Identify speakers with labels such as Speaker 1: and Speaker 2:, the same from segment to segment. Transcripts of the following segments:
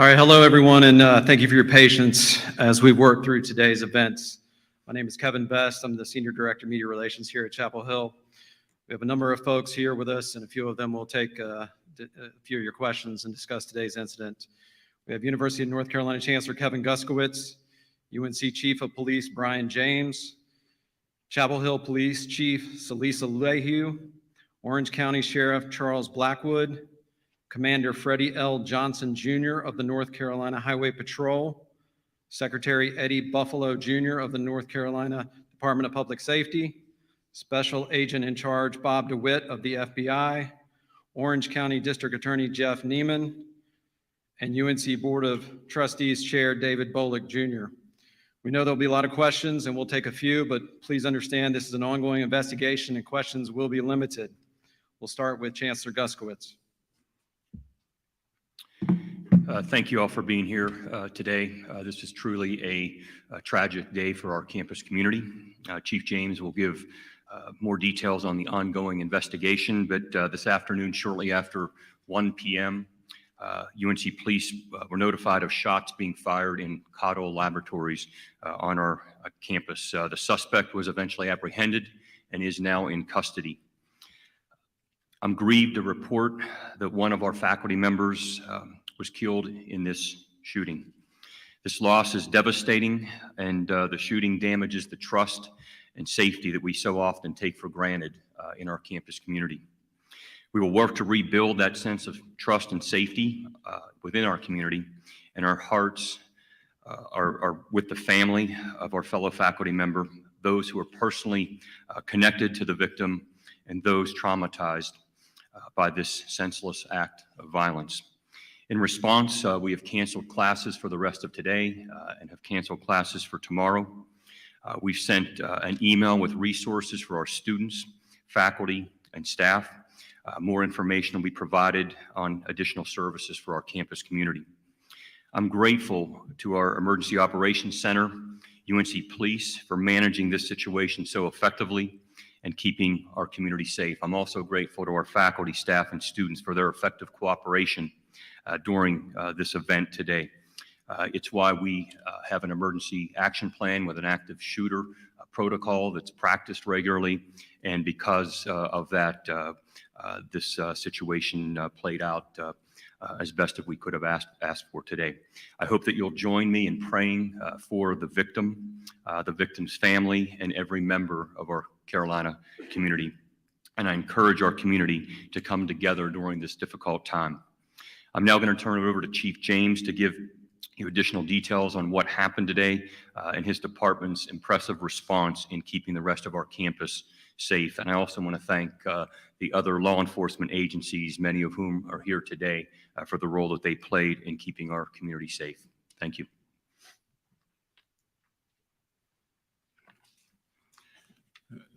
Speaker 1: All right, hello everyone, and thank you for your patience as we work through today's events. My name is Kevin Best. I'm the Senior Director of Media Relations here at Chapel Hill. We have a number of folks here with us, and a few of them will take a few of your questions and discuss today's incident. We have University of North Carolina Chancellor Kevin Guskowitz, UNC Chief of Police Brian James, Chapel Hill Police Chief Salisa Leahy, Orange County Sheriff Charles Blackwood, Commander Freddie L. Johnson, Jr. of the North Carolina Highway Patrol, Secretary Eddie Buffalo, Jr. of the North Carolina Department of Public Safety, Special Agent in Charge Bob DeWitt of the FBI, Orange County District Attorney Jeff Neiman, and UNC Board of Trustees Chair David Bolick, Jr. We know there'll be a lot of questions, and we'll take a few, but please understand this is an ongoing investigation and questions will be limited. We'll start with Chancellor Guskowitz.
Speaker 2: Thank you all for being here today. This is truly a tragic day for our campus community. Chief James will give more details on the ongoing investigation, but this afternoon, shortly after 1 p.m., UNC police were notified of shots being fired in Cottle Laboratories on our campus. The suspect was eventually apprehended and is now in custody. I'm grieved to report that one of our faculty members was killed in this shooting. This loss is devastating, and the shooting damages the trust and safety that we so often take for granted in our campus community. We will work to rebuild that sense of trust and safety within our community, and our hearts are with the family of our fellow faculty member, those who are personally connected to the victim, and those traumatized by this senseless act of violence. In response, we have canceled classes for the rest of today and have canceled classes for tomorrow. We've sent an email with resources for our students, faculty, and staff. More information will be provided on additional services for our campus community. I'm grateful to our Emergency Operations Center, UNC Police, for managing this situation so effectively and keeping our community safe. I'm also grateful to our faculty, staff, and students for their effective cooperation during this event today. It's why we have an emergency action plan with an active shooter protocol that's practiced regularly, and because of that, this situation played out as best as we could have asked for today. I hope that you'll join me in praying for the victim's family, and every member of our Carolina community. And I encourage our community to come together during this difficult time. I'm now going to turn it over to Chief James to give you additional details on what happened today and his department's impressive response in keeping the rest of our campus safe. And I also want to thank the other law enforcement agencies, many of whom are here today, for the role that they played in keeping our community safe. Thank you.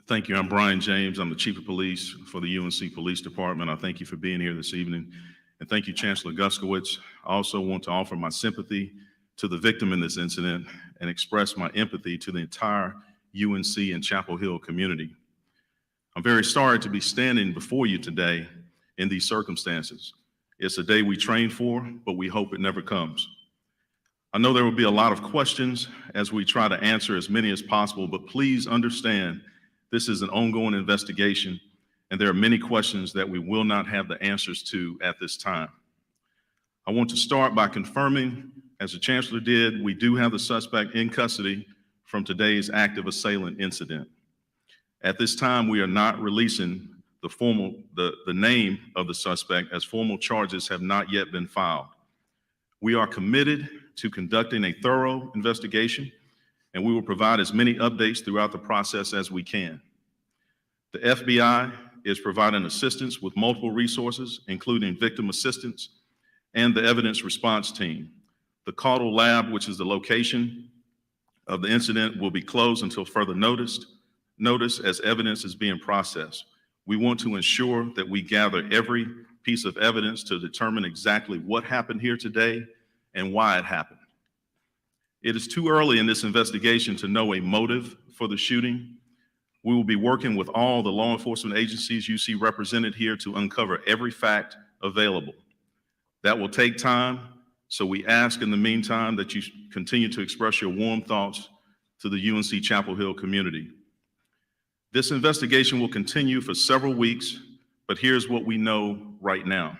Speaker 3: Thank you. I'm Brian James. I'm the Chief of Police for the UNC Police Department. I thank you for being here this evening. And thank you, Chancellor Guskowitz. I also want to offer my sympathy to the victim in this incident and express my empathy to the entire UNC and Chapel Hill community. I'm very sorry to be standing before you today in these circumstances. It's a day we trained for, but we hope it never comes. I know there will be a lot of questions as we try to answer as many as possible, but please understand this is an ongoing investigation, and there are many questions that we will not have the answers to at this time. I want to start by confirming, as the Chancellor did, we do have the suspect in custody from today's active assailant incident. At this time, we are not releasing the name of the suspect, as formal charges have not yet been filed. We are committed to conducting a thorough investigation, and we will provide as many updates throughout the process as we can. The FBI is providing assistance with multiple resources, including victim assistance and the evidence response team. The Cottle Lab, which is the location of the incident, will be closed until further notice as evidence is being processed. We want to ensure that we gather every piece of evidence to determine exactly what happened here today and why it happened. It is too early in this investigation to know a motive for the shooting. We will be working with all the law enforcement agencies you see represented here to uncover every fact available. That will take time, So we ask in the meantime that you continue to express your warm thoughts to the UNC Chapel Hill community. This investigation will continue for several weeks, but here's what we know right now.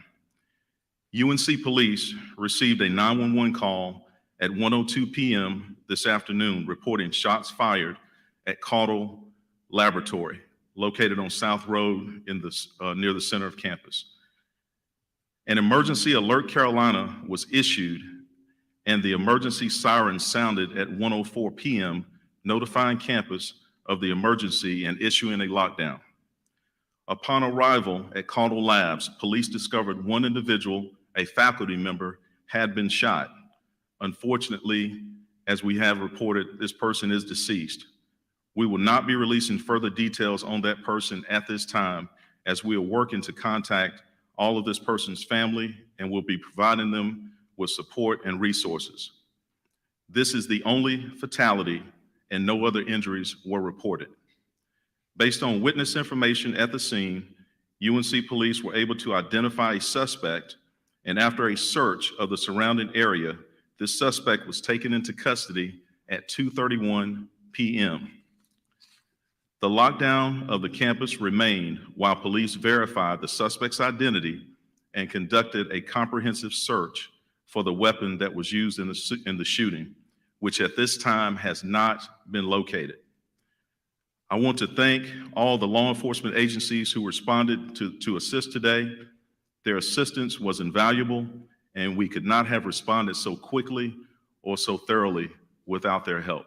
Speaker 3: UNC police received a 911 call at 1:02 p.m. this afternoon reporting shots fired at Caudle Laboratory, located on South Road near the center of campus. An emergency alert Carolina was issued, and the emergency siren sounded at 1:04 p.m., notifying campus of the emergency and issuing a lockdown. Upon arrival at Caudle Labs, police discovered one individual, a faculty member, had been shot. Unfortunately, as we have reported, this person is deceased. We will not be releasing further details on that person at this time, as we are working to contact all of this person's family and will be providing them with support and resources. This is the only fatality and no other injuries were reported. Based on witness information at the scene, UNC police were able to identify a suspect, and after a search of the surrounding area, this suspect was taken into custody at 2:31 p.m. The lockdown of the campus remained while police verified the suspect's identity and conducted a comprehensive search for the weapon that was used in the shooting, which at this time has not been located. I want to thank all the law enforcement agencies who responded to assist today. Their assistance was invaluable, and we could not have responded so quickly or so thoroughly without their help.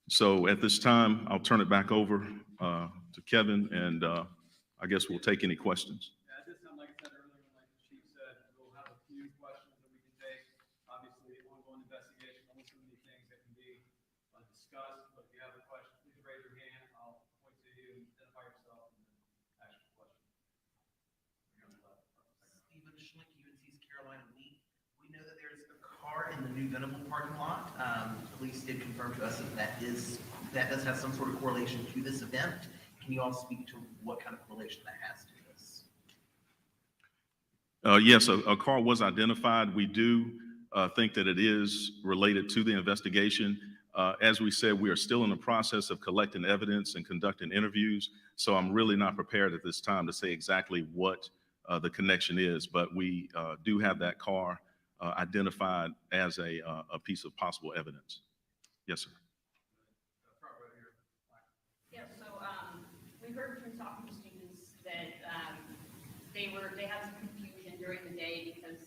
Speaker 3: So at this time, I'll turn it back over to Kevin, and I guess we'll take any questions.
Speaker 1: At this time, like I said earlier, like the chief said, we'll have a few questions that we can take. Obviously, ongoing investigation, only so many things that can be discussed, but if you have a question, please raise your hand. I'll point to you, identify yourself, and then ask your question.
Speaker 4: Stephen Schlick, UNC's Carolina Week. We know that there's a car in the new Venable parking lot. Police did confirm to us that does have some sort of correlation to this event. Can you all speak to what kind of correlation that has to this?
Speaker 3: Yes, a car was identified. We do think that it is related to the investigation. As we said, we are still in the process of collecting evidence and conducting interviews, so I'm really not prepared at this time to say exactly what the connection is, but we do have that car identified as a piece of possible evidence. Yes, sir.
Speaker 5: Yeah, so we heard from talking to students that they had some confusion during the day because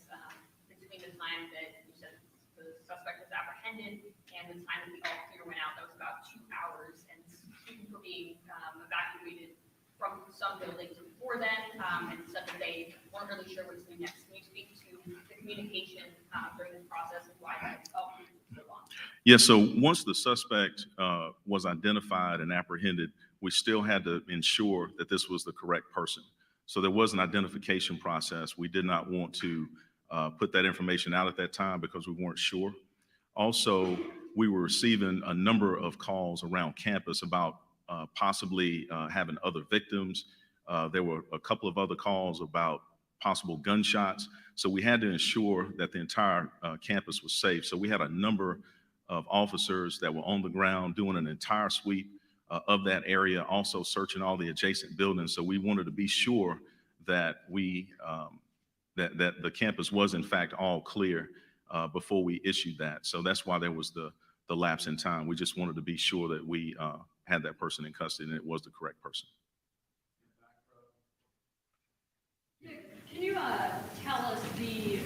Speaker 5: between the time that you said the suspect was apprehended and the time that the all clear went out, that was about 2 hours, and students were being evacuated from some buildings before then, and said that they weren't really sure what to do next. Can you speak to the communication during this process and why that helped you so long?
Speaker 3: Yes, so once the suspect was identified and apprehended, we still had to ensure that this was the correct person. So there was an identification process. We did not want to put that information out at that time because we weren't sure. Also, we were receiving a number of calls around campus about possibly having other victims. There were a couple of other calls about possible gunshots. So we had to ensure that the entire campus was safe. So we had a number of officers that were on the ground doing an entire sweep of that area, also searching all the adjacent buildings. So we wanted to be sure that that the campus was in fact all clear before we issued that. So that's why there was the lapse in time. We just wanted to be sure that we had that person in custody and it was the correct person.
Speaker 6: Can you tell us the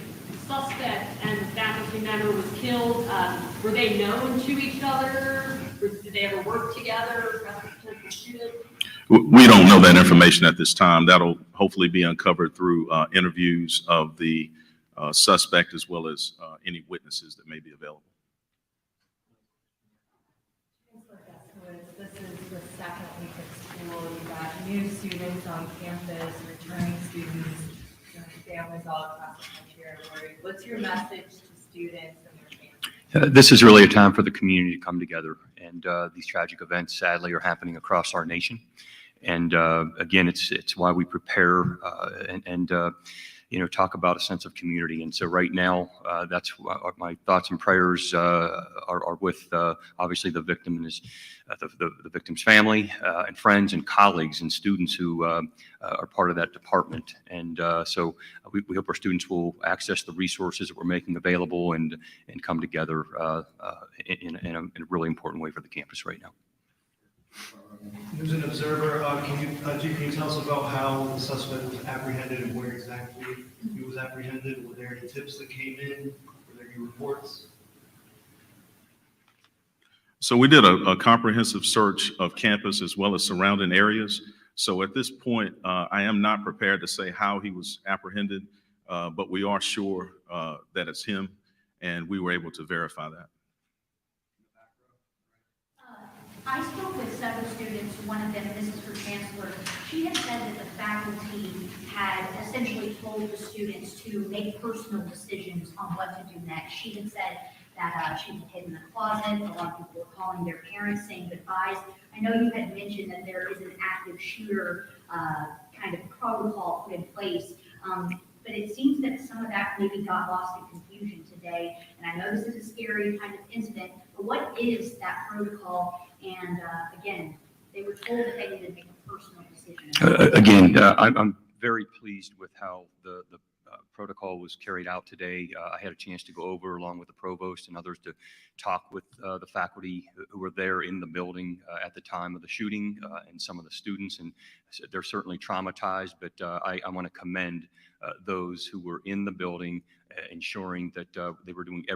Speaker 6: suspect and the faculty member was killed? Were they known to each other? Did they ever work together?
Speaker 3: We don't know that information at this time. That'll hopefully be uncovered through interviews of the suspect as well as any witnesses that may be available.
Speaker 7: This is the second week of school. You've got new students on campus, returning students, families all across the country are worried. What's your message to students and their families?
Speaker 2: This is really a time for the community to come together, and these tragic events sadly are happening across our nation. And again, it's why we prepare and talk about a sense of community. And so right now, that's my thoughts and prayers are with obviously the victim and the victim's family and friends and colleagues and students who are part of that department. And so we hope our students will access the resources that we're making available and come together in a really important way for the campus right now.
Speaker 8: As an observer, can you tell us about how the suspect was apprehended and where exactly he was apprehended? Were there any tips that came in? Were there any reports?
Speaker 3: So we did a comprehensive search of campus as well as surrounding areas. So at this point, I am not prepared to say how he was apprehended, but we are sure that it's him, and we were able to verify that.
Speaker 9: I spoke with several students, one of them, and this is her chancellor. She had said that the faculty had essentially told the students to make personal decisions on what to do next. She had said that she had hid in the closet. A lot of people were calling their parents saying goodbyes. I know you had mentioned that there is an active shooter kind of protocol put in place, but it seems that some of that maybe got lost in confusion today. And I know this is a scary kind of incident, but what is that protocol? And again, they were told that they needed to make a personal decision.
Speaker 2: Again, I'm very pleased with how the protocol was carried out today. I had a chance to go over, along with the provost and others, to talk with the faculty who were there in the building at the time of the shooting and some of the students. And they're certainly traumatized, but I want to commend those who were in the building, ensuring that they were doing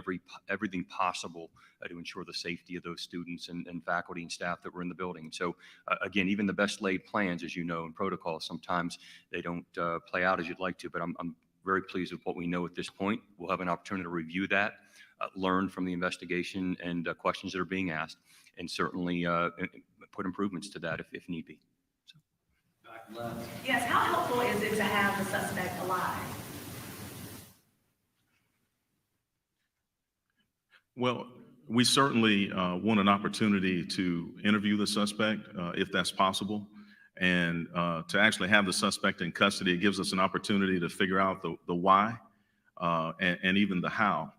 Speaker 2: everything possible to ensure the safety of those students and faculty and staff that were in the building. And so, again, even the best laid plans, as you know, and protocols, sometimes they don't play out as you'd like to, but I'm very pleased with what we know at this point. We'll have an opportunity to review that, learn from the investigation and questions that are being asked, and certainly put improvements to that if need be.
Speaker 10: Yes, how helpful is it to have the suspect alive?
Speaker 3: Well, we certainly want an opportunity to interview the suspect if that's possible. And to actually have the suspect in custody, it gives us an opportunity to figure out the why and even the how,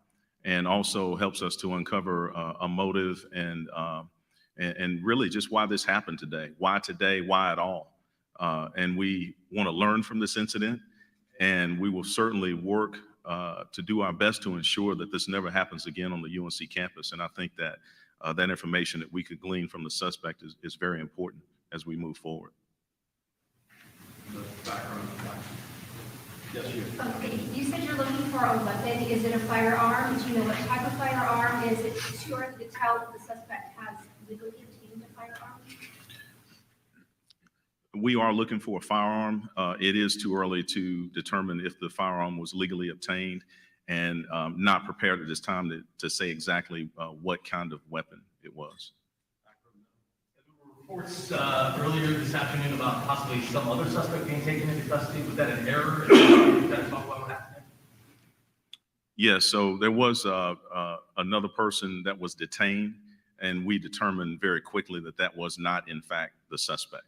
Speaker 3: and also helps us to uncover a motive and really just why this happened today. Why today? Why at all? And we want to learn from this incident, and we will certainly work to do our best to ensure that this never happens again on the UNC campus. And I think that that information that we could glean from the suspect is very important as we move forward.
Speaker 9: Okay, you said you're looking for a weapon. Is it a firearm? Do you know what type of firearm? Is it too early to tell if the suspect has legally obtained a firearm?
Speaker 3: We are looking for a firearm. It is too early to determine if the firearm was legally obtained, and not prepared at this time to say exactly what kind of weapon it was.
Speaker 11: Reports earlier this afternoon about possibly some other suspect being taken into custody. Was that an error? Can you talk about what happened?
Speaker 3: Yes, so there was another person that was detained, and we determined very quickly that that was not, in fact, the suspect.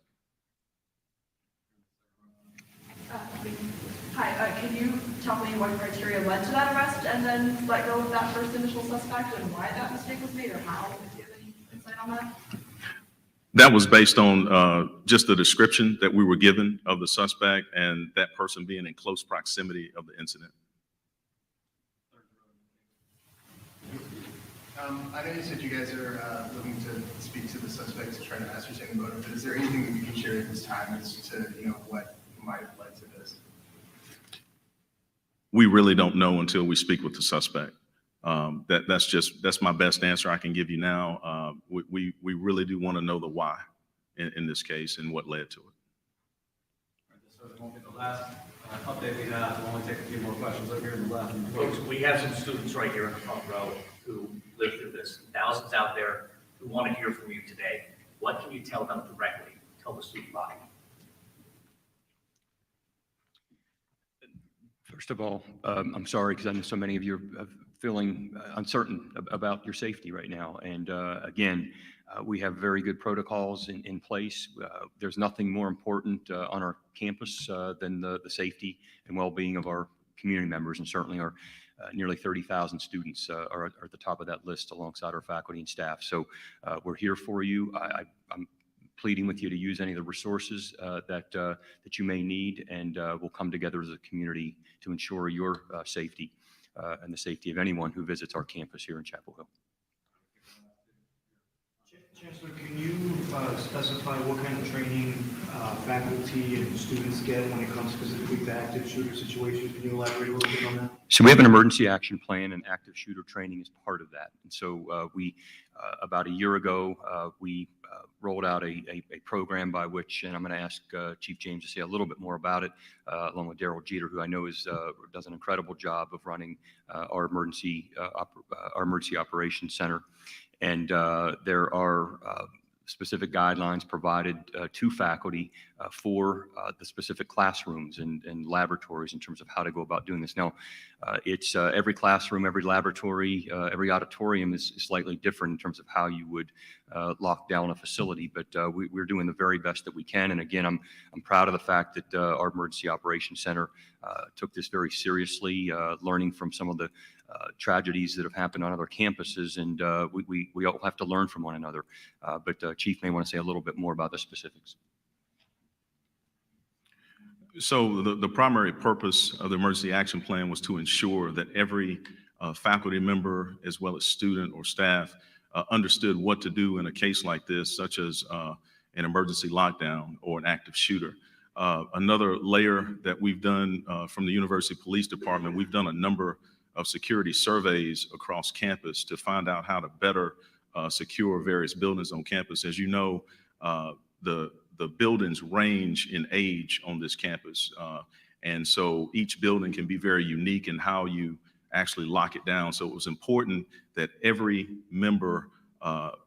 Speaker 10: Hi, can you tell me what criteria led to that arrest and then let go of that first initial suspect and why that mistake was made, or how? Do you have any insight on that?
Speaker 3: That was based on just the description that we were given of the suspect and that person being in close proximity of the incident.
Speaker 12: I know you said you guys are looking to speak to the suspect to try to ascertain the motive, but is there anything that you can share at this time as to what might have led to this?
Speaker 3: We really don't know until we speak with the suspect. That's my best answer I can give you now. We really do want to know the why in this case and what led to it.
Speaker 11: This won't be the last update we have. We'll only take a few more questions over here in the left. Folks, we have some students right here in the front row who lived through this. Thousands out there who want to hear from you today. What can you tell them directly? Tell the student body.
Speaker 2: First of all, I'm sorry because I know so many of you are feeling uncertain about your safety right now. And again, we have very good protocols in place. There's nothing more important on our campus than the safety and well-being of our community members, and certainly our nearly 30,000 students are at the top of that list alongside our faculty and staff. So we're here for you. I'm pleading with you to use any of the resources that you may need, and we'll come together as a community to ensure your safety and the safety of anyone who visits our campus here in Chapel Hill.
Speaker 8: Chancellor, can you specify what kind of training faculty and students get when it comes specifically to active shooter situations? Can you elaborate a little bit on that?
Speaker 2: So we have an emergency action plan, and active shooter training is part of that. And so about a year ago, we rolled out a program by which, and I'm going to ask Chief James to say a little bit more about it, along with Daryl Jeter, who I know does an incredible job of running our emergency operations center. And there are specific guidelines provided to faculty for the specific classrooms and laboratories in terms of how to go about doing this. Now, it's every classroom, every laboratory, every auditorium is slightly different in terms of how you would lock down a facility, but we're doing the very best that we can. And again, I'm proud of the fact that our Emergency Operations Center took this very seriously, learning from some of the tragedies that have happened on other campuses, and we all have to learn from one another. But Chief may want to say a little bit more about the specifics.
Speaker 3: So the primary purpose of the emergency action plan was to ensure that every faculty member, as well as student or staff, understood what to do in a case like this, such as an emergency lockdown or an active shooter. Another layer that we've done from the University Police Department, we've done a number of security surveys across campus to find out how to better secure various buildings on campus. As you know, the buildings range in age on this campus. And so each building can be very unique in how you actually lock it down. So it was important that every member of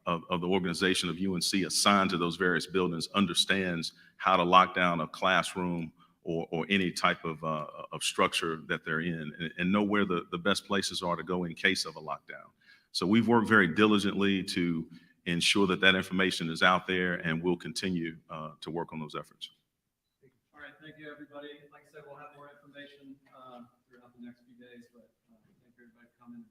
Speaker 3: the organization of UNC assigned to those various buildings understands how to lock down a classroom or any type of structure that they're in, and know where the best places are to go in case of a lockdown. So we've worked very diligently to ensure that that information is out there, and we'll continue to work on those efforts.
Speaker 1: All right, thank you, everybody. Like I said, we'll have more information throughout the next few days, but thank you, everybody, for coming.